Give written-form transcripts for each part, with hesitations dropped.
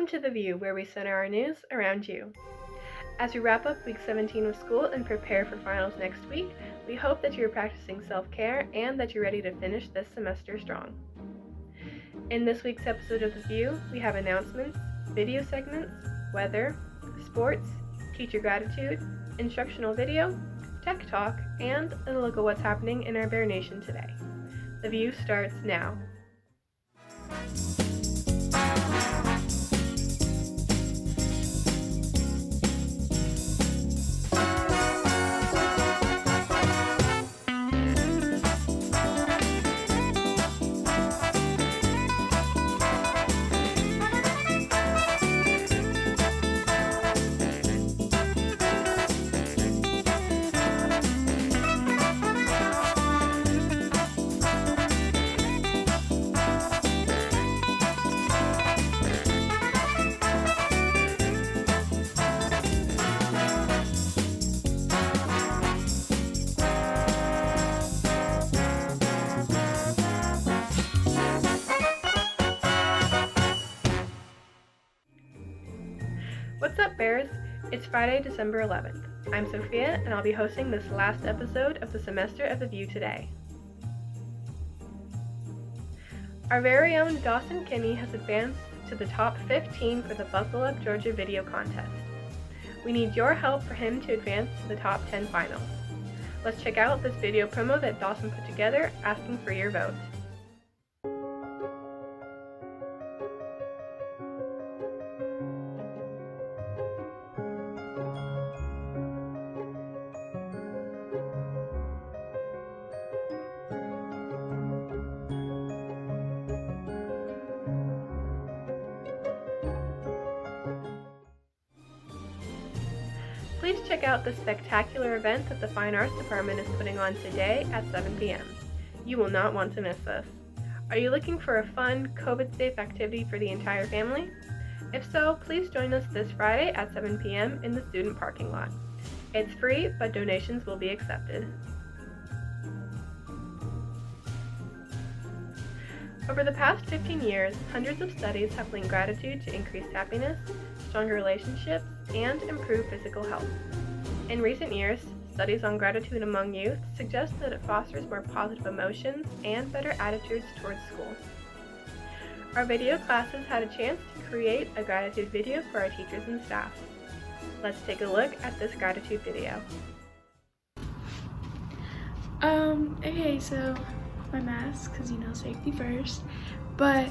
to The View, where we center our news around you. As we wrap up week 17 of school and prepare for finals next week, we hope that you're practicing self-care and that you're ready to finish this semester strong. In this week's episode of The View, we have announcements, video segments, weather, sports, teacher gratitude, instructional video, tech talk, and a look at what's happening in our Bear Nation today. The View starts now. What's up, Bears? It's Friday, December 11th. I'm Sophia, and I'll be hosting this last episode of the semester of The View today. Our very own Dawson Kinney has advanced to the top 15 for the Buckle Up Georgia video contest. We need your help for him to advance to the top 10 finals. Let's check out this video promo that Dawson put together asking for your vote. Please check out the spectacular event that the Fine Arts Department is putting on today at 7 p.m. You will not want to miss this. Are you looking for a fun, COVID-safe activity for the entire family? If so, please join us this Friday at 7 p.m. in the student parking lot. It's free, but donations will be accepted. Over the past 15 years, hundreds of studies have linked gratitude to increased happiness, stronger relationships, and improved physical health. In recent years, studies on gratitude among youth suggest that it fosters more positive emotions and better attitudes towards school. Our video classes had a chance to create a gratitude video for our teachers and staff. Let's take a look at this gratitude video. Okay, so my mask, because safety first, but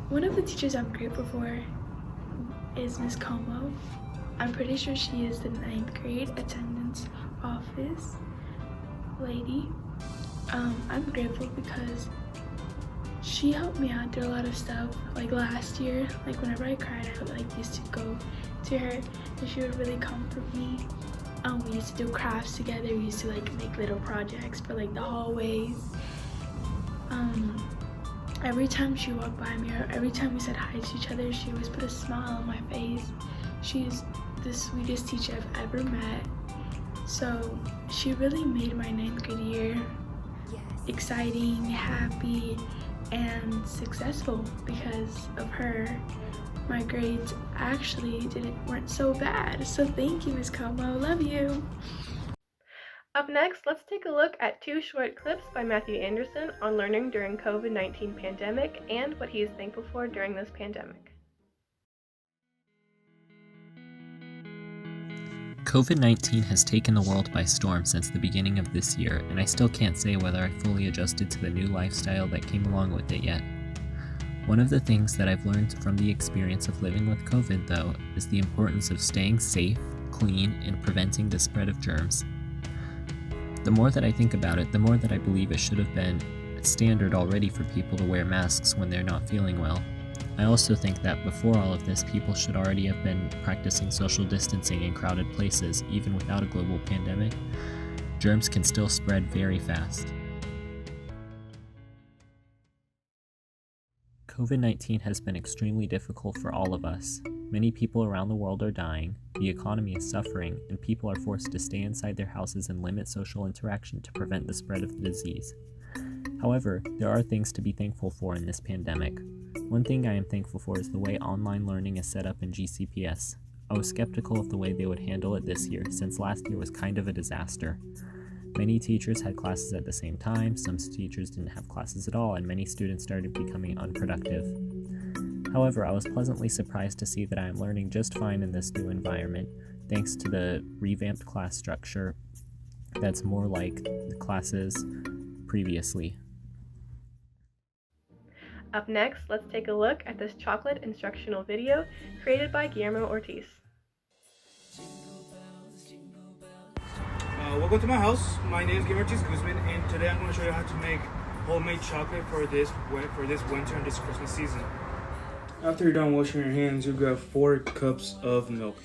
one of the teachers I'm grateful for is Miss Como. I'm pretty sure she is the 9th grade attendance office lady. I'm grateful because she helped me out through a lot of stuff. Like last year, whenever I cried, I used to go to her and she would really comfort me. We used to do crafts together. We used to make little projects for the hallways. Every time she walked by me or every time we said hi to each other, she always put a smile on my face. She's the sweetest teacher I've ever met. So she really made my 9th grade year exciting, happy, and successful. Because of her, my grades actually weren't so bad. So thank you, Miss Como. Love you. Up next, let's take a look at 2 short clips by Matthew Anderson on learning during COVID-19 pandemic and what he is thankful for during this pandemic. COVID-19 has taken the world by storm since the beginning of this year, and I still can't say whether I fully adjusted to the new lifestyle that came along with it yet. One of the things that I've learned from the experience of living with COVID, though, is the importance of staying safe, clean, and preventing the spread of germs. The more that I think about it, the more that I believe it should have been standard already for people to wear masks when they're not feeling well. I also think that before all of this, people should already have been practicing social distancing in crowded places, even without a global pandemic. Germs can still spread very fast. COVID-19 has been extremely difficult for all of us. Many people around the world are dying, the economy is suffering, and people are forced to stay inside their houses and limit social interaction to prevent the spread of the disease. However, there are things to be thankful for in this pandemic. One thing I am thankful for is the way online learning is set up in GCPS. I was skeptical of the way they would handle it this year, since last year was kind of a disaster. Many teachers had classes at the same time, some teachers didn't have classes at all, and many students started becoming unproductive. However, I was pleasantly surprised to see that I am learning just fine in this new environment, thanks to the revamped class structure that's more like the classes previously. Up next, let's take a look at this chocolate instructional video created by Guillermo Ortiz. Welcome to my house. My name is Guzman, and today I'm going to show you how to make homemade chocolate for this winter and this Christmas season. After you're done washing your hands, you grab 4 cups of milk.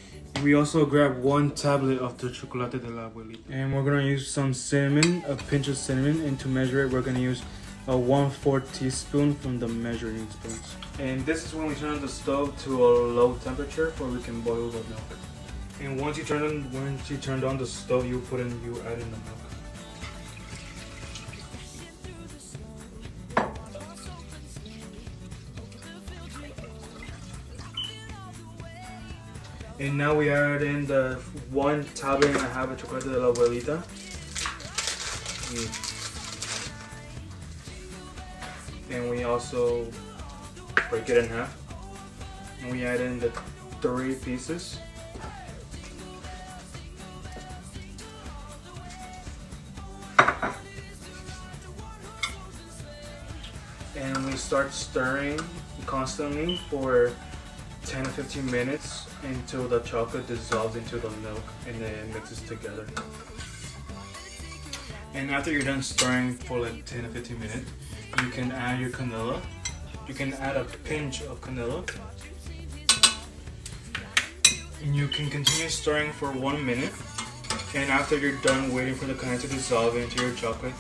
We also grab 1 tablet of the chocolate de la abuelita. And we're going to use some cinnamon, a pinch of cinnamon, and to measure it, we're going to use a 1/4 teaspoon from the measuring spoons. And this is when we turn on the stove to a low temperature so we can boil the milk. And once you turned on the stove, you add in the milk. And now we add in the 1 tablet and a half of chocolate de la abuelita. And we also break it in half. And we add in the 3 pieces. And we start stirring constantly for 10 to 15 minutes until the chocolate dissolves into the milk and then it mixes together. And after you're done stirring for like 10 to 15 minutes, you can add your vanilla. You can add a pinch of vanilla. And you can continue stirring for 1 minute. And after you're done waiting for the vanilla to dissolve into your chocolate,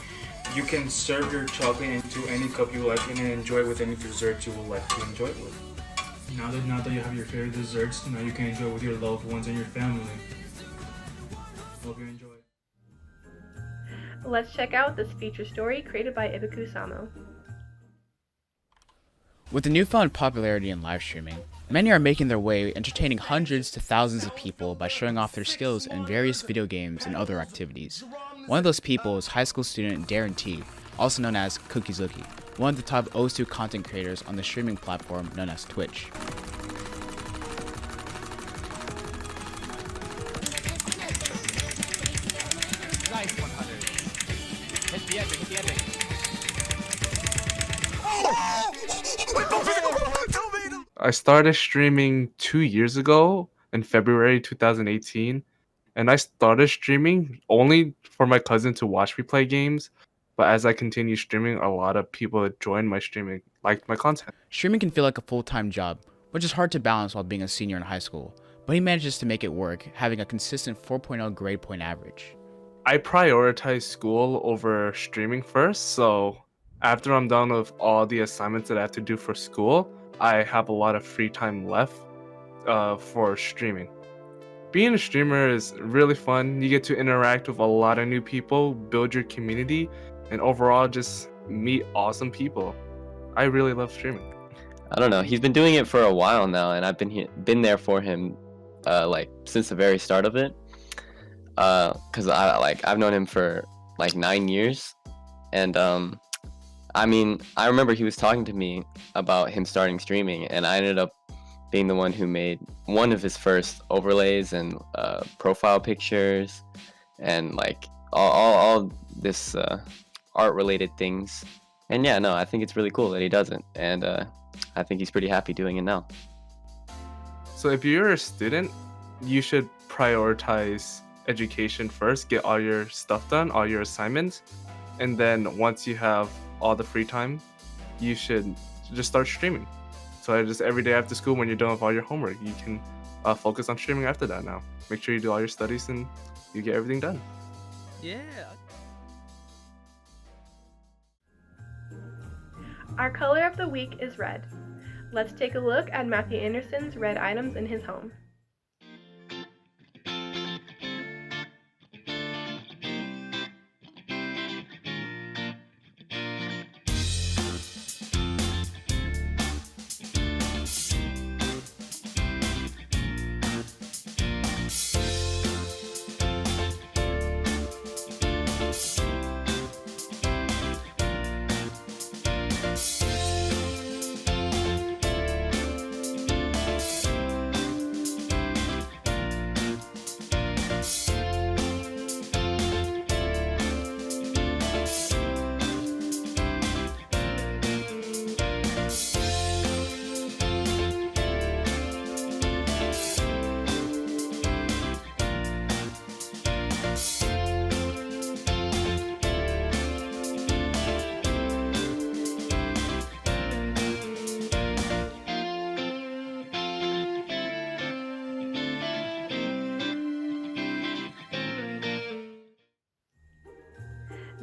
you can serve your chocolate into any cup you like and enjoy it with any dessert you would like to enjoy it with. Now that you have your favorite desserts, now you can enjoy it with your loved ones and your family. Hope you enjoy. Let's check out this feature story created by Ibuku Samo. With the newfound popularity in live streaming, many are making their way entertaining hundreds to thousands of people by showing off their skills in various video games and other activities. One of those people is high school student Darren T, also known as Cookiezuki, one of the top OSU content creators on the streaming platform known as Twitch. Nice 100. Hit the epic, hit the epic. I started streaming 2 years ago in February 2018, and I started streaming only for my cousin to watch me play games. But as I continued streaming, a lot of people that joined my streaming liked my content. Streaming can feel like a full-time job, which is hard to balance while being a senior in high school, but he manages to make it work, having a consistent 4.0 grade point average. I prioritize school over streaming first, so after I'm done with all the assignments that I have to do for school, I have a lot of free time left for streaming. Being a streamer is really fun. You get to interact with a lot of new people, build your community, and overall just meet awesome people. I really love streaming. I don't know. He's been doing it for a while now, and I've been there for him, like since the very start of it. Cause I've known him for like 9 years, and I mean, I remember he was talking to me about him starting streaming, and I ended up being the one who made one of his first overlays and profile pictures, and like all this art-related things. And yeah, no, I think it's really cool that he does it, and I think he's pretty happy doing it now. So if you're a student, you should prioritize education first, get all your stuff done, all your assignments, and then once you have all the free time, you should just start streaming. So just every day after school, when you're done with all your homework, you can focus on streaming after that now. Make sure you do all your studies and you get everything done. Yeah. Our color of the week is red. Let's take a look at Matthew Anderson's red items in his home.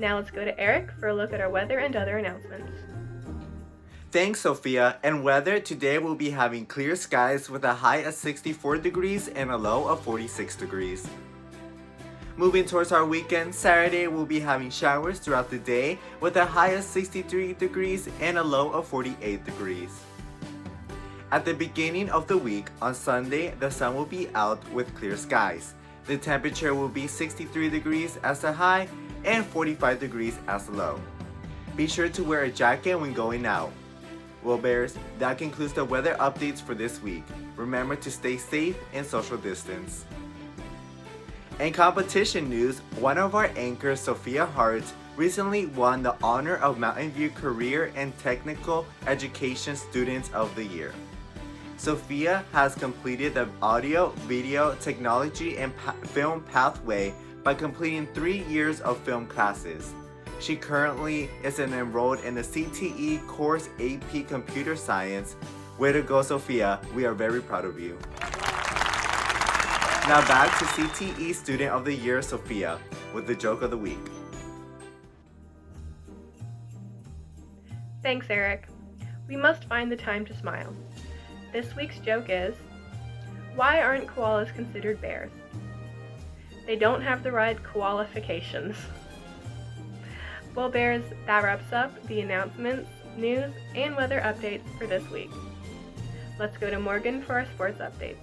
Now let's go to Eric for a look at our weather and other announcements. Thanks, Sophia. And weather today will be having clear skies with a high of 64 degrees and a low of 46 degrees. Moving towards our weekend, Saturday we'll be having showers throughout the day with a high of 63 degrees and a low of 48 degrees. At the beginning of the week, on Sunday, the sun will be out with clear skies. The temperature will be 63 degrees as the high and 45 degrees as the low. Be sure to wear a jacket when going out. Well, Bears, that concludes the weather updates for this week. Remember to stay safe and social distance. In competition news, one of our anchors, Sophia Hart, recently won the honor of Mountain View Career and Technical Education Students of the Year. Sophia has completed the audio, video, technology, and film pathway by completing 3 years of film classes. She currently is enrolled in the CTE course AP Computer Science. Way to go, Sophia. We are very proud of you. Now back to CTE Student of the Year, Sophia, with the joke of the week. Thanks, Eric. We must find the time to smile. This week's joke is, why aren't koalas considered bears? They don't have the right qualifications. Well, Bears, that wraps up the announcements, news, and weather updates for this week. Let's go to Morgan for our sports updates.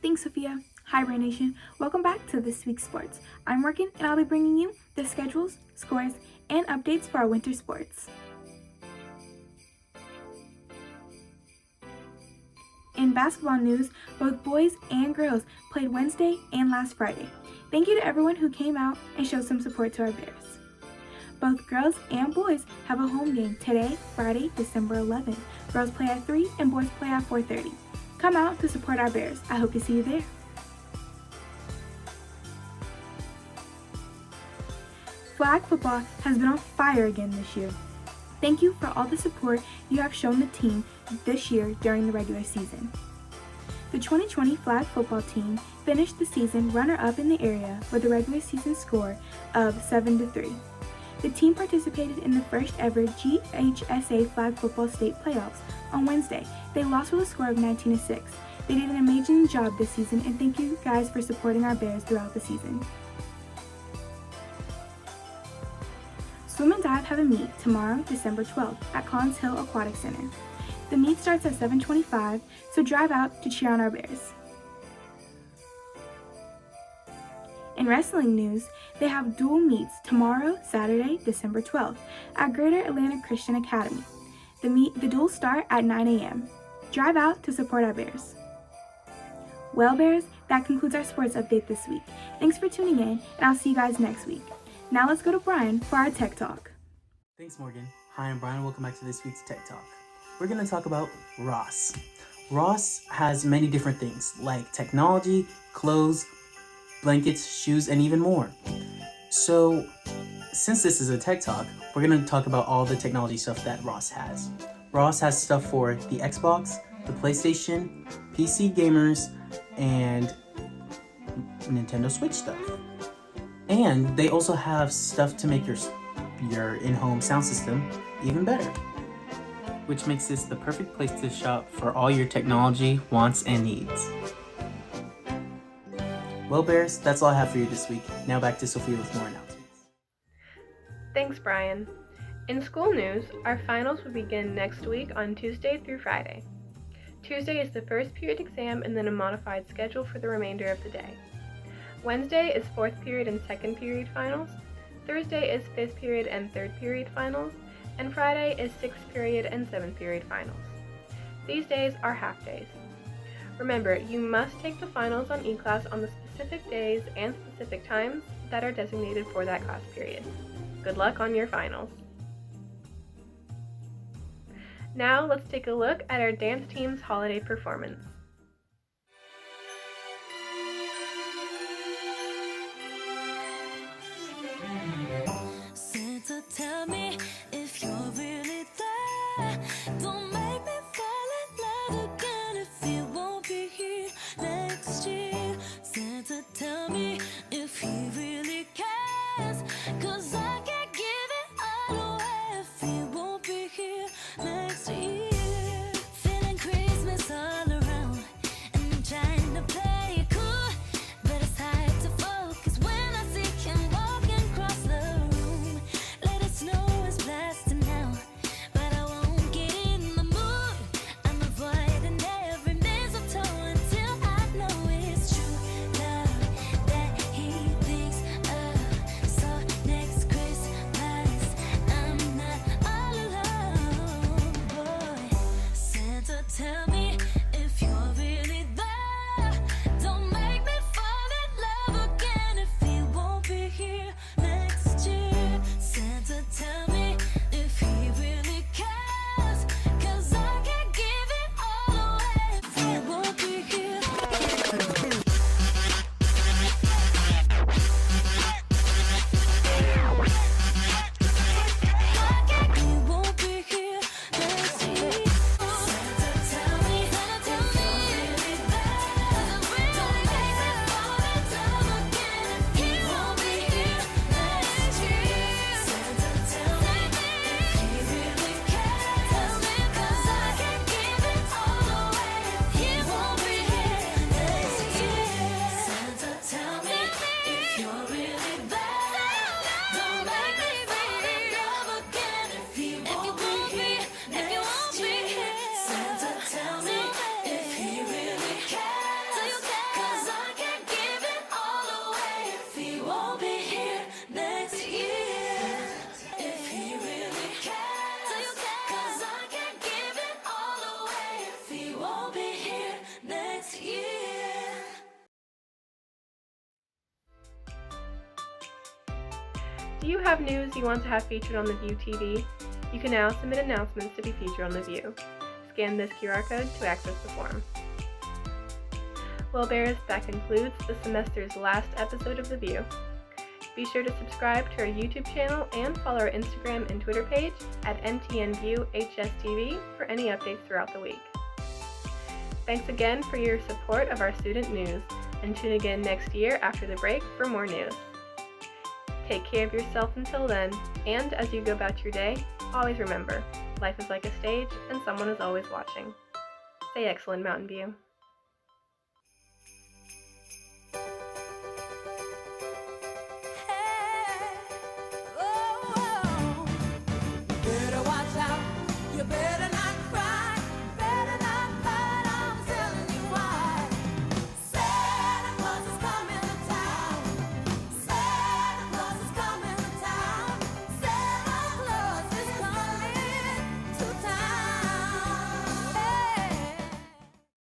Thanks, Sophia. Hi, Ray Nation. Welcome back to this week's sports. I'm Morgan, and I'll be bringing you the schedules, scores, and updates for our winter sports. In basketball news, both boys and girls played Wednesday and last Friday. Thank you to everyone who came out and showed some support to our Bears. Both girls and boys have a home game today, Friday, December 11th. Girls play at 3 and boys play at 4:30. Come out to support our Bears. I hope to see you there. Flag football has been on fire again this year. Thank you for all the support you have shown the team this year during the regular season. The 2020 flag football team finished the season runner-up in the area with a regular season score of 7-3. The team participated in the first ever GHSA flag football state playoffs on Wednesday. They lost with a score of 19-6. They did an amazing job this season, and thank you guys for supporting our Bears throughout the season. Swim and Dive have a meet tomorrow, December 12th at Collins Hill Aquatic Center. The meet starts at 7:25, so drive out to cheer on our Bears. In wrestling news, they have dual meets tomorrow, Saturday, December 12th, at Greater Atlanta Christian Academy. The duels start at 9 a.m. Drive out to support our Bears. Well, Bears, that concludes our sports update this week. Thanks for tuning in, and I'll see you guys next week. Now let's go to Brian for our Tech Talk. Thanks, Morgan. Hi, I'm Brian. Welcome back to this week's Tech Talk. We're going to talk about Ross. Ross has many different things like technology, clothes, blankets, shoes, and even more. So, since this is a Tech Talk, we're going to talk about all the technology stuff that Ross has. Ross has stuff for the Xbox, the PlayStation, PC gamers, and Nintendo Switch stuff. And they also have stuff to make your in-home sound system even better, which makes this the perfect place to shop for all your technology wants and needs. Well, Bears, that's all I have for you this week. Now back to Sophia with more announcements. Thanks, Brian. In school news, our finals will begin next week on Tuesday through Friday. Tuesday is the first period exam and then a modified schedule for the remainder of the day. Wednesday is fourth period and second period finals. Thursday is 5th period and 3rd period finals, and Friday is 6th period and 7th period finals. These days are half days. Remember, you must take the finals on e-class on the specific days and specific times that are designated for that class period. Good luck on your finals. Now let's take a look at our dance team's holiday performance. Santa, tell me if you're really there. Don't make me fall in love again if you won't be here next year. Santa, tell me if he really cares, 'cause I can't give it all away if he won't be here next year. Feeling Christmas all around, and I'm trying to play it cool, but it's hard to focus when I see him walking across the room. Let it snow is blasting now, but I won't get in the mood. I'm avoiding every mistletoe until I know it's true love that he thinks of. So next Christmas, I'm not all alone, boy. Santa, tell me if you're really there. Don't make me fall in love again if he won't be here next year. Santa, tell me if he really cares, 'cause I can't give it all away if he won't be here. He won't be here next year. Santa, tell me if you're really there. Don't make me fall in love again if he won't be here next year. Santa, tell me if he really cares, 'cause I can't give it all away if he won't be here next year. Santa, tell me if you're really there. Don't make me fall in love again if he won't be here next year. Santa, tell me if he really cares, 'cause I can't give it all away if he won't be here next year. If he really cares, 'cause I can't give it all away if he won't be here next year. Do you have news you want to have featured on the View TV? You can now submit announcements to be featured on the View. Scan this QR code to access the form. Well, Bears, that concludes the semester's last episode of The View. Be sure to subscribe to our YouTube channel and follow our Instagram and Twitter page at MTNViewHSTV for any updates throughout the week. Thanks again for your support of our student news, and tune again next year after the break for more news. Take care of yourself until then, and as you go about your day, always remember, life is like a stage and someone is always watching. Stay excellent, Mountain View.